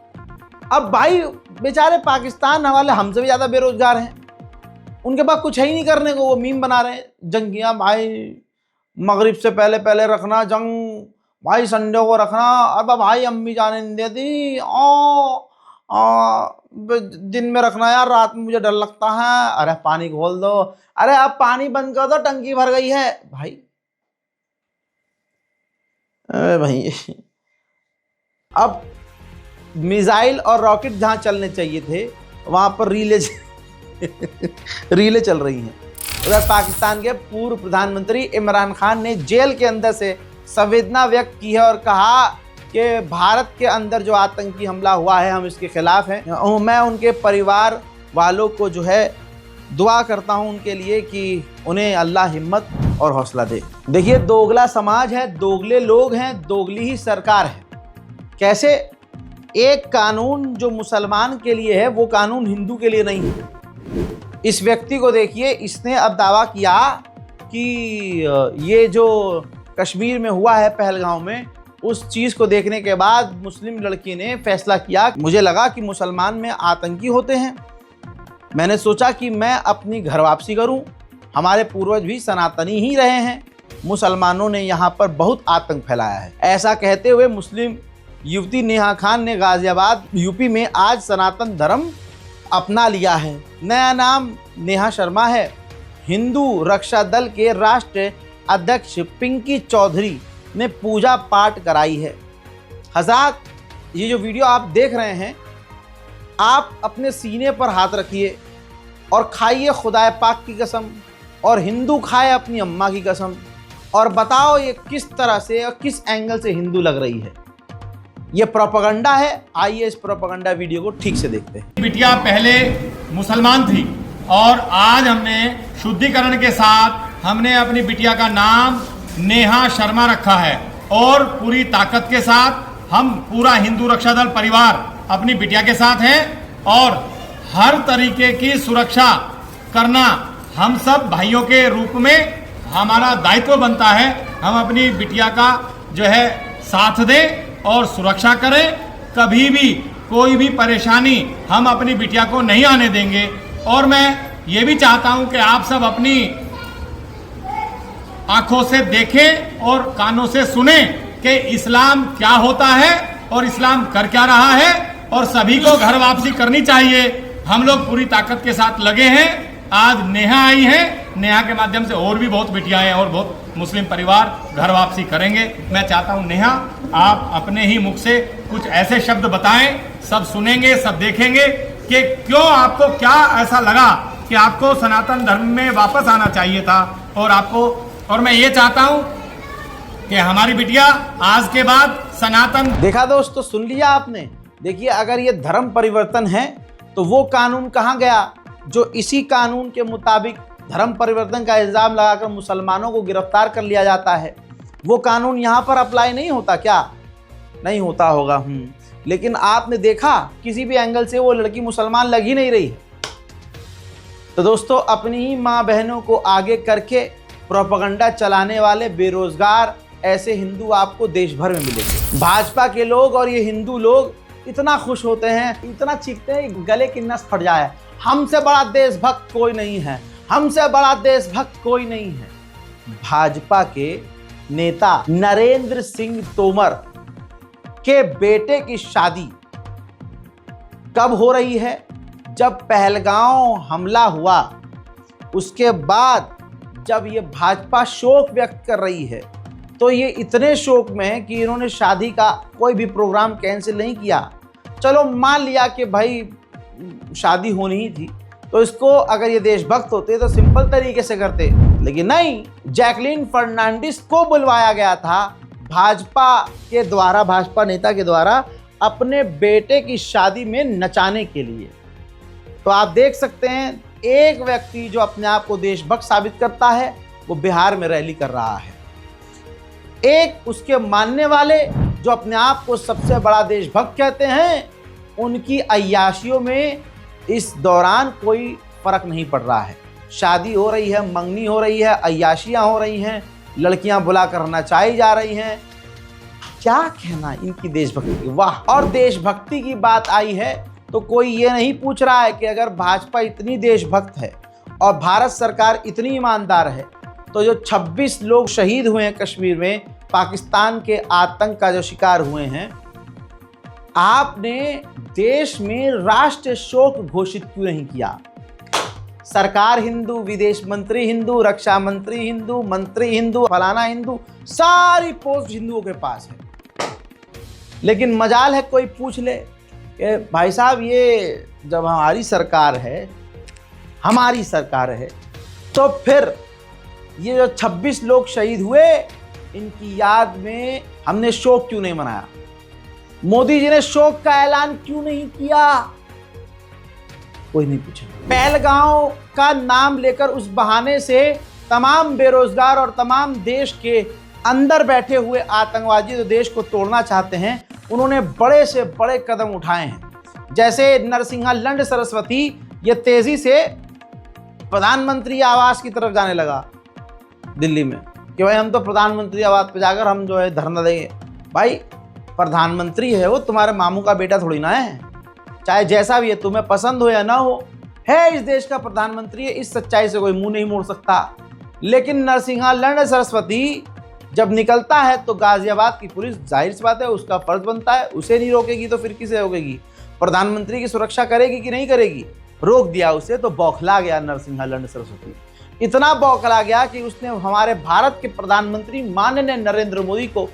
अब भाई बेचारे पाकिस्तान वाले हमसे भी ज़्यादा बेरोजगार हैं, उनके पास कुछ है ही नहीं करने को, वो मीम बना रहे हैं जंगियाँ भाई, मगरिब से पहले पहले रखना जंग भाई, संडे को रखना। अब भाई अम्मी जाने नहीं देती, दिन में रखना यार, रात में मुझे डर लगता है। अरे पानी खोल दो, अरे अब पानी बंद कर दो, टंकी भर गई है भाई। अरे भाई अब मिसाइल और रॉकेट जहां चलने चाहिए थे वहां पर रीले चल रही हैं। उधर पाकिस्तान के पूर्व प्रधानमंत्री इमरान खान ने जेल के अंदर से संवेदना व्यक्त की है और कहा कि भारत के अंदर जो आतंकी हमला हुआ है हम इसके खिलाफ हैं। मैं उनके परिवार वालों को जो है दुआ करता हूं उनके लिए कि उन्हें अल्लाह हिम्मत और हौसला दे। देखिए दोगला समाज है, दोगले लोग हैं, दोगली ही सरकार है। कैसे? एक कानून जो मुसलमान के लिए है वो कानून हिंदू के लिए नहीं है। इस व्यक्ति को देखिए, इसने अब दावा किया कि ये जो कश्मीर में हुआ है पहलगांव में, उस चीज़ को देखने के बाद मुस्लिम लड़की ने फैसला किया, मुझे लगा कि मुसलमान में आतंकी होते हैं, मैंने सोचा कि मैं अपनी घर वापसी करूं। हमारे पूर्वज भी सनातनी ही रहे हैं, मुसलमानों ने यहाँ पर बहुत आतंक फैलाया है। ऐसा कहते हुए मुस्लिम युवती नेहा खान ने गाजियाबाद यूपी में आज सनातन धर्म अपना लिया है। नया नाम नेहा शर्मा है। हिंदू रक्षा दल के राष्ट्रीय अध्यक्ष पिंकी चौधरी ने पूजा पाठ कराई है। हज़रात, ये जो वीडियो आप देख रहे हैं, आप अपने सीने पर हाथ रखिए और खाइए खुदाए पाक की कसम, और हिंदू खाए अपनी अम्मा की कसम, और बताओ ये किस तरह से और किस एंगल से हिंदू लग रही है। ये प्रोपेगेंडा है। आइए इस प्रोपेगेंडा वीडियो को ठीक से देखते हैं। बिटिया पहले मुसलमान थी और आज हमने शुद्धिकरण के साथ हमने अपनी बिटिया का नाम नेहा शर्मा रखा है, और पूरी ताकत के साथ हम पूरा हिंदू रक्षा दल परिवार अपनी बिटिया के साथ हैं, और हर तरीके की सुरक्षा करना हम सब भाइयों के रूप में हमारा दायित्व बनता है। हम अपनी बिटिया का जो है साथ दें और सुरक्षा करें। कभी भी कोई भी परेशानी हम अपनी बिटिया को नहीं आने देंगे। और मैं ये भी चाहता हूं कि आप सब अपनी आंखों से देखें और कानों से सुने कि इस्लाम क्या होता है और इस्लाम कर क्या रहा है, और सभी को घर वापसी करनी चाहिए। हम लोग पूरी ताकत के साथ लगे हैं। आज नेहा आई है, नेहा के माध्यम से और भी बहुत बिटियाएं और बहुत मुस्लिम परिवार घर वापसी करेंगे। मैं चाहता हूं नेहा, आप अपने ही मुख से कुछ ऐसे शब्द बताएं, सब सुनेंगे, सब देखेंगे कि क्यों आपको क्या ऐसा लगा कि आपको सनातन धर्म में वापस आना चाहिए था। और मैं ये चाहता हूं कि हमारी बिटिया आज के बाद सनातन। देखा दोस्तों, सुन लिया आपने। देखिए, अगर ये धर्म परिवर्तन है तो वो कानून कहाँ गया जो इसी कानून के मुताबिक धर्म परिवर्तन का इल्ज़ाम लगाकर मुसलमानों को गिरफ्तार कर लिया जाता है, वो कानून यहाँ पर अप्लाई नहीं होता क्या? नहीं होता होगा। लेकिन आपने देखा किसी भी एंगल से वो लड़की मुसलमान लग ही नहीं रही है। तो दोस्तों, अपनी ही माँ बहनों को आगे करके प्रोपेगेंडा चलाने वाले बेरोजगार ऐसे हिंदू आपको देश भर में मिलेंगे। भाजपा के लोग और ये हिंदू लोग इतना खुश होते हैं, इतना चीखते हैं, गले की नस फट जाए, हमसे बड़ा देशभक्त कोई नहीं है, हमसे बड़ा देशभक्त कोई नहीं है। भाजपा के नेता नरेंद्र सिंह तोमर के बेटे की शादी कब हो रही है? जब पहलगांव हमला हुआ, उसके बाद जब ये भाजपा शोक व्यक्त कर रही है, तो ये इतने शोक में है कि इन्होंने शादी का कोई भी प्रोग्राम कैंसिल नहीं किया। चलो मान लिया कि भाई शादी होनी ही थी, तो इसको अगर ये देशभक्त होते तो सिंपल तरीके से करते, लेकिन नहीं, जैकलीन फर्नांडिस को बुलवाया गया था भाजपा के द्वारा, भाजपा नेता के द्वारा अपने बेटे की शादी में नचाने के लिए। तो आप देख सकते हैं, एक व्यक्ति जो अपने आप को देशभक्त साबित करता है वो बिहार में रैली कर रहा है, एक उसके मानने वाले जो अपने आप को सबसे बड़ा देशभक्त कहते हैं, उनकी अय्याशियों में इस दौरान कोई फर्क नहीं पड़ रहा है। शादी हो रही है, मंगनी हो रही है, अय्याशियां हो रही हैं, लड़कियां बुलाकर नचाई जा रही हैं। क्या कहना इनकी देशभक्ति की, वाह। और देशभक्ति की बात आई है तो कोई ये नहीं पूछ रहा है कि अगर भाजपा इतनी देशभक्त है और भारत सरकार इतनी ईमानदार है, तो जो 26 लोग शहीद हुए हैं कश्मीर में, पाकिस्तान के आतंक का जो शिकार हुए हैं, आपने देश में राष्ट्रीय शोक घोषित क्यों नहीं किया? सरकार हिंदू, विदेश मंत्री हिंदू, रक्षा मंत्री हिंदू, मंत्री हिंदू, फलाना हिंदू, सारी पोस्ट हिंदुओं के पास है। लेकिन मजाल है कोई पूछ ले कि भाई साहब, ये जब हमारी सरकार है, तो फिर ये जो 26 लोग शहीद हुए, इनकी याद में हमने शोक क्यों नहीं मनाया? मोदी जी ने शोक का ऐलान क्यों नहीं किया? कोई नहीं पूछे। पहलगांव का नाम लेकर उस बहाने से तमाम बेरोजगार और तमाम देश के अंदर बैठे हुए आतंकवादी जो देश को तोड़ना चाहते हैं, उन्होंने बड़े से बड़े कदम उठाए हैं। जैसे नरसिंहा लंड सरस्वती ये तेजी से प्रधानमंत्री आवास की तरफ जाने लगा दिल्ली में कि भाई हम तो प्रधानमंत्री आवास पे जाकर हम जो है धरना देंगे। भाई प्रधानमंत्री है वो, तुम्हारे मामू का बेटा थोड़ी ना है, चाहे जैसा भी है, तुम्हें पसंद हो या ना हो, है इस देश का प्रधानमंत्री है। इस सच्चाई से कोई मुंह नहीं मोड़ सकता। लेकिन नरसिंहा लंड सरस्वती जब निकलता है तो गाजियाबाद की पुलिस, जाहिर सी बात है, उसका फर्ज बनता है, उसे नहीं रोकेगी तो फिर किसे रोकेगी? प्रधानमंत्री की सुरक्षा करेगी कि नहीं करेगी? रोक दिया उसे तो बौखला गया नरसिंहा लंड सरस्वती। इतना बौखला गया कि उसने हमारे भारत के प्रधानमंत्री माननीय नरेंद्र मोदी को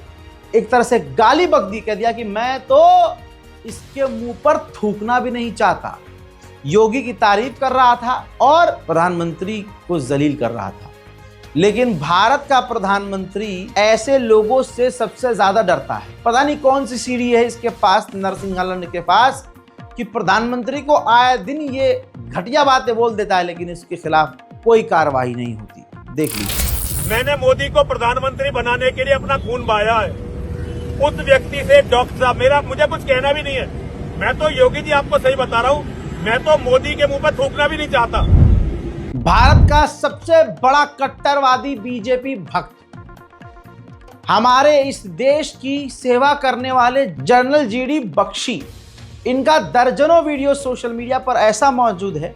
एक तरह से गाली बक दी, कह दिया कि मैं तो इसके मुंह पर थूकना भी नहीं चाहता। योगी की तारीफ कर रहा था और प्रधानमंत्री को जलील कर रहा था। लेकिन भारत का प्रधानमंत्री ऐसे लोगों से सबसे ज्यादा डरता है। पता नहीं कौन सी सीढ़ी है इसके पास, नरसिंहा लंड के पास, कि प्रधानमंत्री को आए दिन ये घटिया बातें बोल देता है, लेकिन इसके खिलाफ कोई कार्रवाई नहीं होती। देख लीजिए। मैंने मोदी को प्रधानमंत्री बनाने के लिए अपना खून बहाया है। उस व्यक्ति से डॉक्टर साहब, मुझे कुछ कहना भी नहीं है। मैं तो योगी जी आपको सही बता रहा हूँ, मैं तो मोदी के मुंह पर थूकना भी नहीं चाहता। भारत का सबसे बड़ा कट्टरवादी बीजेपी भक्त, हमारे इस देश की सेवा करने वाले जनरल जीडी बख्शी, इनका दर्जनों वीडियो सोशल मीडिया पर ऐसा मौजूद है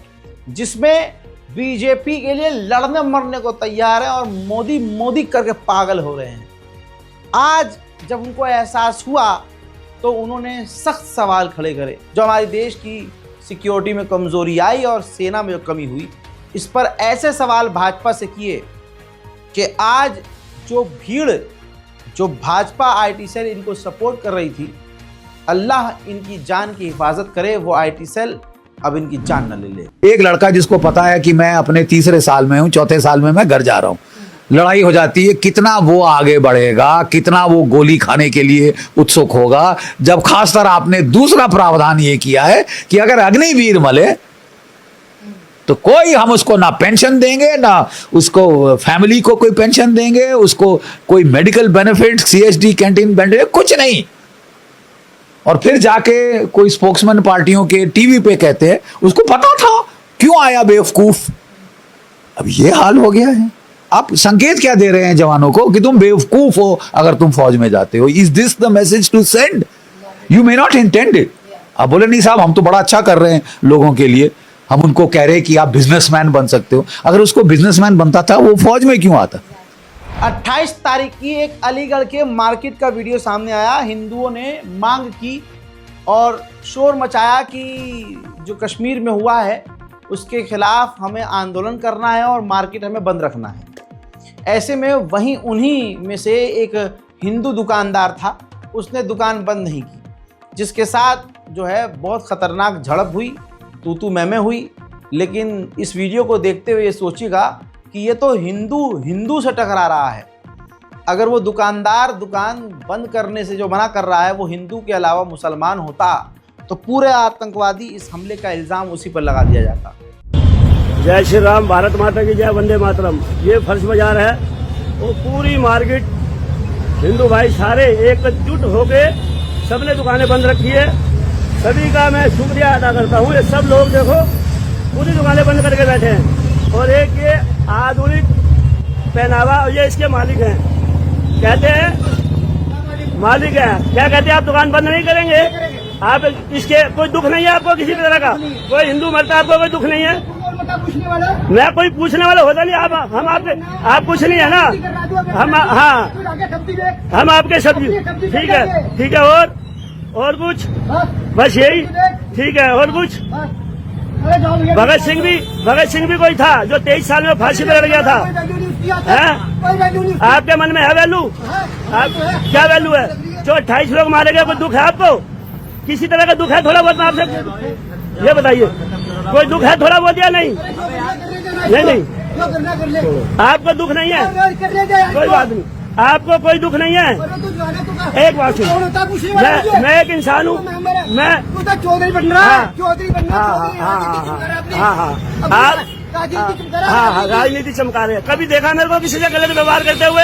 जिसमें बीजेपी के लिए लड़ने मरने को तैयार है और मोदी मोदी करके पागल हो रहे हैं। आज जब उनको एहसास हुआ तो उन्होंने सख्त सवाल खड़े करे। जो हमारे देश की सिक्योरिटी में कमजोरी आई और सेना में जो कमी हुई, इस पर ऐसे सवाल भाजपा से किए कि आज जो भीड़, जो भाजपा आईटी सेल इनको सपोर्ट कर रही थी, अल्लाह इनकी जान की हिफाजत करे, वो आईटी सेल अब इनकी जान न ले ले। एक लड़का जिसको पता है कि मैं अपने 3रे साल में हूँ, 4थे साल में मैं घर जा रहा हूँ, लड़ाई हो जाती है, कितना वो आगे बढ़ेगा, कितना वो गोली खाने के लिए उत्सुक होगा। जब खासकर आपने दूसरा प्रावधान ये किया है कि अगर अग्निवीर मले तो कोई हम उसको ना पेंशन देंगे, ना उसको फैमिली को कोई पेंशन देंगे, उसको कोई medical benefit, CSD canteen benefit, कुछ नहीं। और फिर जाके कोई स्पोक्समैन पार्टियों के टीवी पे कहते हैं उसको पता था, क्यों आया बेवकूफ। अब ये हाल हो गया है। आप संकेत क्या दे रहे हैं जवानों को कि तुम बेवकूफ हो अगर तुम फौज में जाते हो? Is this the message to send? You may not intend it. आप बोले नहीं साहब हम तो बड़ा अच्छा कर रहे हैं लोगों के लिए, हम उनको कह रहे हैं कि आप बिजनेसमैन बन सकते हो। अगर उसको बिजनेसमैन बनता था वो फौज में क्यों आता? 28 तारीख की एक अलीगढ़ के मार्केट का वीडियो सामने आया। हिंदुओं ने मांग की और शोर मचाया कि जो कश्मीर में हुआ है उसके खिलाफ हमें आंदोलन करना है और मार्केट हमें बंद रखना है। ऐसे में वहीं उन्हीं में से एक हिंदू दुकानदार था, उसने दुकान बंद नहीं की, जिसके साथ जो है बहुत ख़तरनाक झड़प हुई, तू मैं हुई। लेकिन इस वीडियो को देखते हुए ये सोचिएगा कि ये तो हिंदू से टकरा रहा है। अगर वो दुकानदार दुकान बंद करने से जो मना कर रहा है वो हिंदू के अलावा मुसलमान होता तो पूरे आतंकवादी इस हमले का इल्ज़ाम उसी पर लगा दिया जाता। जय श्री राम, भारत माता की जय, वंदे मातरम। ये फर्श बाजार है, वो पूरी मार्केट हिंदू भाई सारे एकजुट होके सबने दुकानें बंद रखी है। सभी का मैं शुक्रिया अदा करता हूँ। ये सब लोग देखो पूरी दुकानें बंद करके बैठे हैं और एक ये आधुनिक पहनावा, ये इसके मालिक हैं, कहते हैं मालिक हैं, क्या कहते हैं आप दुकान बंद नहीं करेंगे? आप इसके कोई दुख नहीं है आपको किसी तरह का? कोई हिंदू मरता है आपको कोई दुख नहीं है? मैं कोई पूछने वाला होता नहीं। आप कुछ नहीं है ना, हम हाँ हम आपके सब्जी, ठीक है। और कुछ बस यही, ठीक है। और कुछ भगत सिंह भी कोई था जो 23 साल में फांसी पर लड़ गया था, है? आपके मन में है वैल्यू? क्या वैल्यू है? जो 28 लोग मारे गए, कोई दुख है आपको? किसी तरह का दुख है थोड़ा बहुत? आपसे ये बताइए, कोई दुख है थोड़ा बहुत या नहीं? आपको दुख नहीं है? कोई बात नहीं, आपको कोई दुख नहीं है? एक बात सुनो, मैं एक इंसान हूँ, मैं चौधरी बन रहा है, हाँ राजनीति चमका रहे हैं। कभी देखा मेरे को किसी से गलत व्यवहार करते हुए?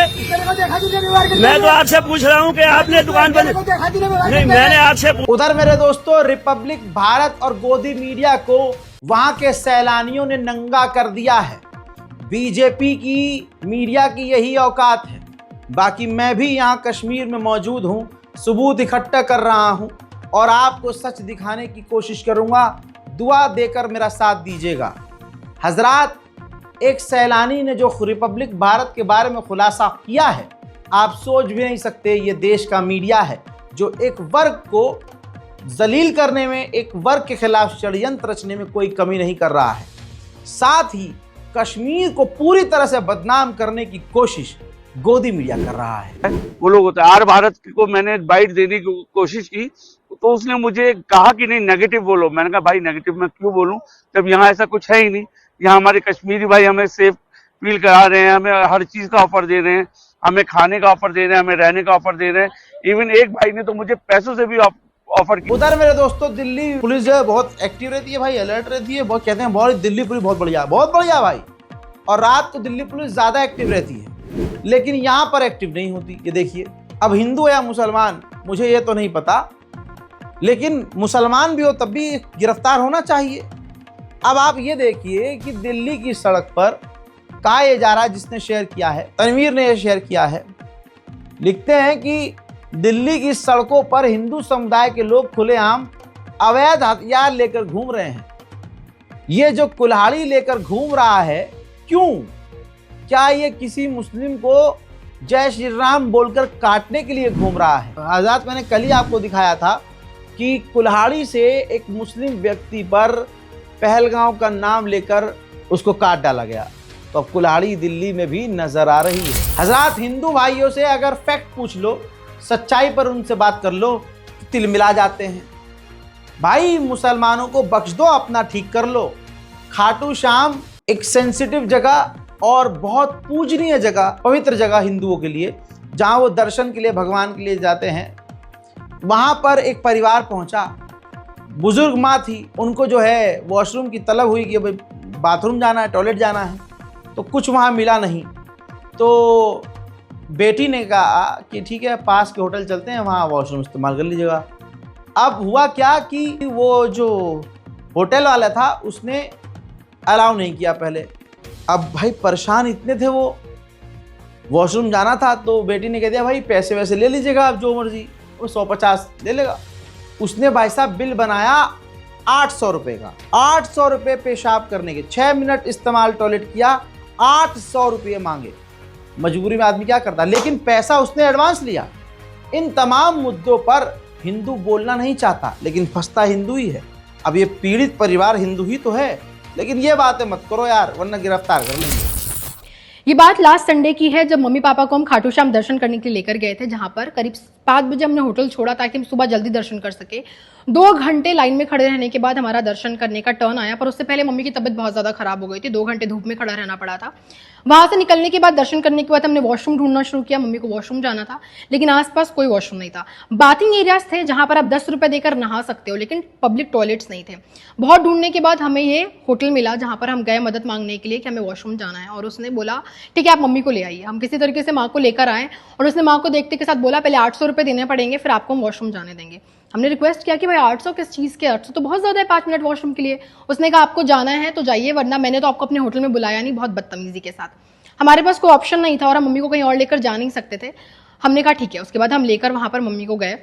मैं तो आपसे पूछ रहा हूँ कि आपने दुकान बंद नहीं, मैंने आपसे। उधर मेरे दोस्तों रिपब्लिक भारत और गोदी मीडिया को वहां के सैलानियों ने नंगा कर दिया है। बीजेपी की मीडिया की यही औकात है। बाकी मैं भी यहाँ कश्मीर में मौजूद हूँ, सबूत इकट्ठा कर रहा हूँ और आपको सच दिखाने की कोशिश करूँगा। दुआ देकर मेरा साथ दीजिएगा। हजरात, एक सैलानी ने जो रिपब्लिक भारत के बारे में खुलासा किया है, आप सोच भी नहीं सकते। ये देश का मीडिया है जो एक वर्ग को जलील करने में, एक वर्ग के खिलाफ षड्यंत्र रचने में कोई कमी नहीं कर रहा है। साथ ही कश्मीर को पूरी तरह से बदनाम करने की कोशिश गोदी मीडिया कर रहा है। वो लोग होते हैं। आर भारत को मैंने बाइट देने की कोशिश की तो उसने मुझे कहा कि नहीं नेगेटिव बोलो। मैंने कहा भाई नेगेटिव मैं क्यों बोलूं जब यहाँ ऐसा कुछ है ही नहीं। यहाँ हमारे कश्मीरी भाई हमें सेफ फील करा रहे हैं, हमें हर चीज का ऑफर दे रहे हैं, हमें खाने का ऑफर दे रहे हैं, हमें रहने का ऑफर दे रहे हैं। इवन एक भाई ने तो मुझे पैसों से भी ऑफर किया। उधर मेरे दोस्तों दिल्ली पुलिस जो है बहुत एक्टिव रहती है भाई, अलर्ट रहती है। बहुत कहते हैं बहुत दिल्ली पुलिस बहुत बढ़िया भाई। और रात को दिल्ली पुलिस ज्यादा एक्टिव रहती है, लेकिन यहाँ पर एक्टिव नहीं होती। ये देखिए, अब हिंदू या मुसलमान मुझे ये तो नहीं पता, लेकिन मुसलमान भी हो तब भी गिरफ्तार होना चाहिए। अब आप ये देखिए कि दिल्ली की सड़क पर कहा यह जा रहा है, जिसने शेयर किया है तनवीर ने यह शेयर किया है, लिखते हैं कि दिल्ली की सड़कों पर हिंदू समुदाय के लोग खुलेआम अवैध हथियार लेकर घूम रहे हैं। ये जो कुल्हाड़ी लेकर घूम रहा है, क्यों? क्या ये किसी मुस्लिम को जय श्री राम बोलकर काटने के लिए घूम रहा है? आजाद, मैंने कल ही आपको दिखाया था कि कुल्हाड़ी से एक मुस्लिम व्यक्ति पर पहलगांव का नाम लेकर उसको काट डाला गया। तो अब कुल्हाड़ी दिल्ली में भी नजर आ रही है। हजरात, हिंदू भाइयों से अगर फैक्ट पूछ लो, सच्चाई पर उनसे बात कर लो, तो तिल मिला जाते हैं। भाई मुसलमानों को बख्श दो, अपना ठीक कर लो। खाटू श्याम एक सेंसिटिव जगह और बहुत पूजनीय जगह, पवित्र जगह हिंदुओं के लिए, जहां वो दर्शन के लिए, भगवान के लिए जाते हैं। वहां पर एक परिवार पहुंचा, बुजुर्ग माँ थी, उनको जो है वॉशरूम की तलब हुई कि भाई बाथरूम जाना है, टॉयलेट जाना है, तो कुछ वहाँ मिला नहीं। तो बेटी ने कहा कि ठीक है पास के होटल चलते हैं, वहाँ वॉशरूम इस्तेमाल कर लीजिएगा। अब हुआ क्या कि वो जो होटल वाला था उसने अलाउ नहीं किया पहले। अब भाई परेशान इतने थे, वो वॉशरूम जाना था, तो बेटी ने कह दिया भाई पैसे वैसे ले लीजिएगा आप जो मर्जी, वो 150 ले लेगा। उसने भाई साहब बिल बनाया 800 रुपये का। 800 रुपये पेशाब करने के, 6 मिनट इस्तेमाल टॉयलेट किया, 800 रुपये मांगे। मजबूरी में आदमी क्या करता, लेकिन पैसा उसने एडवांस लिया। इन तमाम मुद्दों पर हिंदू बोलना नहीं चाहता, लेकिन फंसता हिंदू ही है। अब ये पीड़ित परिवार हिंदू ही तो है, लेकिन ये बातें मत करो यार, वरना गिरफ्तार कर लेंगे। ये बात लास्ट संडे की है, जब मम्मी पापा को हम खाटू श्याम दर्शन करने के लिए लेकर गए थे, जहां पर करीब 5 बजे हमने होटल छोड़ा ताकि हम सुबह जल्दी दर्शन कर सके। 2 घंटे लाइन में खड़े रहने के बाद हमारा दर्शन करने का टर्न आया, पर उससे पहले मम्मी की तबीयत बहुत ज्यादा खराब हो गई थी, 2 घंटे धूप में खड़ा रहना पड़ा था। वहां से निकलने के बाद, दर्शन करने के बाद हमने वॉशरूम ढूंढना शुरू किया। मम्मी को वॉशरूम जाना था, लेकिन आसपास कोई वॉशरूम नहीं था। बाथिंग एरियाज थे जहां पर आप 10 रुपए देकर नहा सकते हो, लेकिन पब्लिक टॉयलेट्स नहीं थे। बहुत ढूंढने के बाद हमें ये होटल मिला जहां पर हम गए मदद मांगने के लिए कि हमें वॉशरूम जाना है, और उसने बोला ठीक है आप मम्मी को ले आइए। हम किसी तरीके से माँ को लेकर आए, और उसने माँ को देखते के साथ बोला पहले 800 रुपये देने पड़ेंगे, फिर आपको हम वॉशरूम जाने देंगे। हमने रिक्वेस्ट किया कि भाई 800 किस चीज़ के, 800 तो बहुत ज़्यादा है 5 मिनट वॉशरूम के लिए। उसने कहा आपको जाना है तो जाइए, वरना मैंने तो आपको अपने होटल में बुलाया नहीं, बहुत बदतमीजी के साथ। हमारे पास कोई ऑप्शन नहीं था और हम मम्मी को कहीं और लेकर जा नहीं सकते थे। हमने कहा ठीक है। उसके बाद हम लेकर वहाँ पर मम्मी को गए,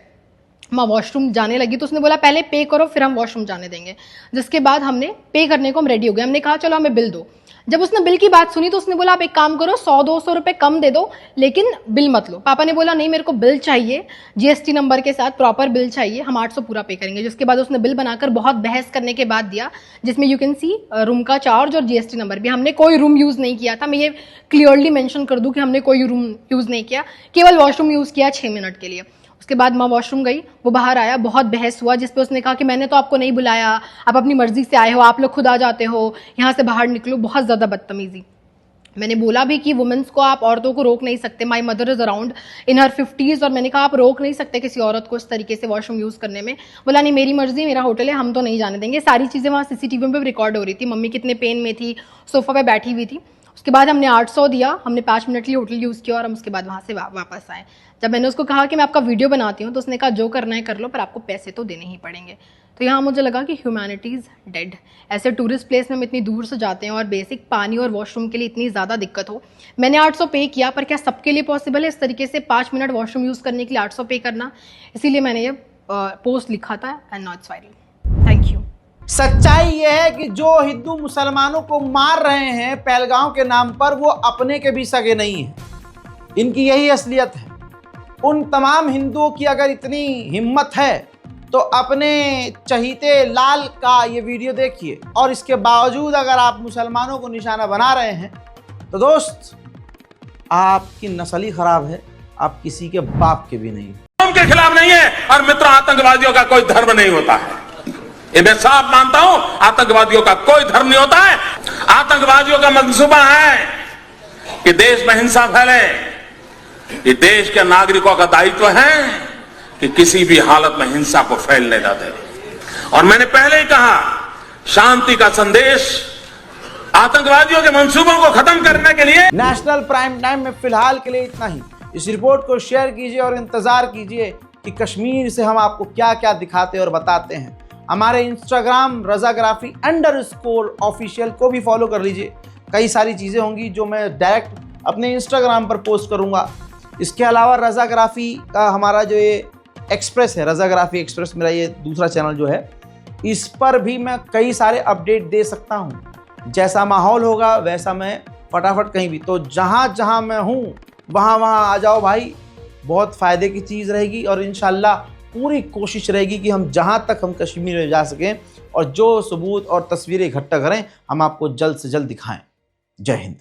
माँ वॉशरूम जाने लगी तो उसने बोला पहले पे करो फिर हम वॉशरूम जाने देंगे। जिसके बाद हमने पे करने को हम रेडी हो गए। हमने कहा चलो हमें बिल दो। जब उसने बिल की बात सुनी तो उसने बोला आप एक काम करो 100-200 रुपए कम दे दो, लेकिन बिल मत लो। पापा ने बोला नहीं मेरे को बिल चाहिए, जीएसटी नंबर के साथ प्रॉपर बिल चाहिए, हम 800 पूरा पे करेंगे। जिसके बाद उसने बिल बनाकर बहुत बहस करने के बाद दिया, जिसमें यू कैन सी रूम का चार्ज और जीएसटी नंबर भी। हमने कोई रूम यूज नहीं किया था, मैं ये क्लियरली मेंशन कर दूं कि हमने कोई रूम यूज नहीं किया, केवल वॉशरूम यूज किया 6 मिनट के लिए। उसके बाद माँ वॉशरूम गई, वो बाहर आया, बहुत बहस हुआ, जिसपे उसने कहा कि मैंने तो आपको नहीं बुलाया, आप अपनी मर्जी से आए हो, आप लोग खुद आ जाते हो, यहाँ से बाहर निकलो। बहुत ज़्यादा बदतमीजी। मैंने बोला भी कि वुमेन्स को, आप औरतों को रोक नहीं सकते। My mother is around in her 50s, और मैंने कहा आप रोक नहीं सकते किसी औरत को इस तरीके से वॉशरूम यूज़ करने में। बोला नहीं मेरी मर्जी, मेरा होटल है, हम तो नहीं जाने देंगे। सारी चीज़ें वहाँ CCTV में रिकॉर्ड हो रही थी। मम्मी कितने पेन में थी, सोफा पे बैठी हुई थी। उसके बाद हमने 800 दिया, हमने 5 मिनट के लिए होटल यूज़ किया और हम उसके बाद वहाँ से वापस आए। जब मैंने उसको कहा कि मैं आपका वीडियो बनाती हूँ तो उसने कहा जो करना है कर लो, पर आपको पैसे तो देने ही पड़ेंगे। तो यहाँ मुझे लगा कि ह्यूमैनिटी इज़ डेड। ऐसे टूरिस्ट प्लेस में हम इतनी दूर से जाते हैं और बेसिक पानी और वॉशरूम के लिए इतनी ज़्यादा दिक्कत हो। मैंने 800 पे किया, पर क्या सबके लिए पॉसिबल है इस तरीके से 5 मिनट वॉशरूम यूज़ करने के लिए 800 पे करना? इसीलिए मैंने ये पोस्ट लिखा था and not it's viral. Thank you. सच्चाई ये है कि जो हिंदू मुसलमानों को मार रहे हैं पहलगांव के नाम पर, वो अपने के भी सगे नहीं हैं। इनकी यही असलियत है। उन तमाम हिंदुओं की अगर इतनी हिम्मत है तो अपने चहीते लाल का ये वीडियो देखिए, और इसके बावजूद अगर आप मुसलमानों को निशाना बना रहे हैं तो दोस्त आपकी नस्ल ही खराब है, आप किसी के बाप के भी नहीं। के खिलाफ नहीं है, और मित्रों आतंकवादियों का कोई धर्म नहीं होता है, ये मैं साफ मानता हूं। आतंकवादियों का कोई धर्म नहीं होता है। आतंकवादियों का मंसूबा है कि देश में हिंसा फैले। ये देश के नागरिकों का दायित्व है कि किसी भी हालत में हिंसा को फैलने न दे। और मैंने पहले ही कहा, शांति का संदेश आतंकवादियों के मंसूबों को खत्म करने के लिए। नेशनल प्राइम टाइम में फिलहाल के लिए इतना ही। इस रिपोर्ट को शेयर कीजिए और इंतजार कीजिए कि कश्मीर से हम आपको क्या क्या दिखाते और बताते हैं। हमारे इंस्टाग्राम रज़ाग्राफी_ऑफिशियल को भी फॉलो कर लीजिए। कई सारी चीज़ें होंगी जो मैं डायरेक्ट अपने इंस्टाग्राम पर पोस्ट करूंगा। इसके अलावा रज़ाग्राफी का हमारा जो ये एक्सप्रेस है, रज़ाग्राफी एक्सप्रेस मेरा ये दूसरा चैनल जो है, इस पर भी मैं कई सारे अपडेट दे सकता हूं। जैसा माहौल होगा वैसा मैं फटाफट कहीं भी, तो जहां जहां मैं हूं वहां आ जाओ भाई। बहुत फ़ायदे की चीज़ रहेगी और इंशाल्लाह पूरी कोशिश रहेगी कि हम जहां तक हम कश्मीर में जा सकें और जो सबूत और तस्वीरें इकट्ठा करें हम आपको जल्द से जल्द दिखाएं। जय हिंद।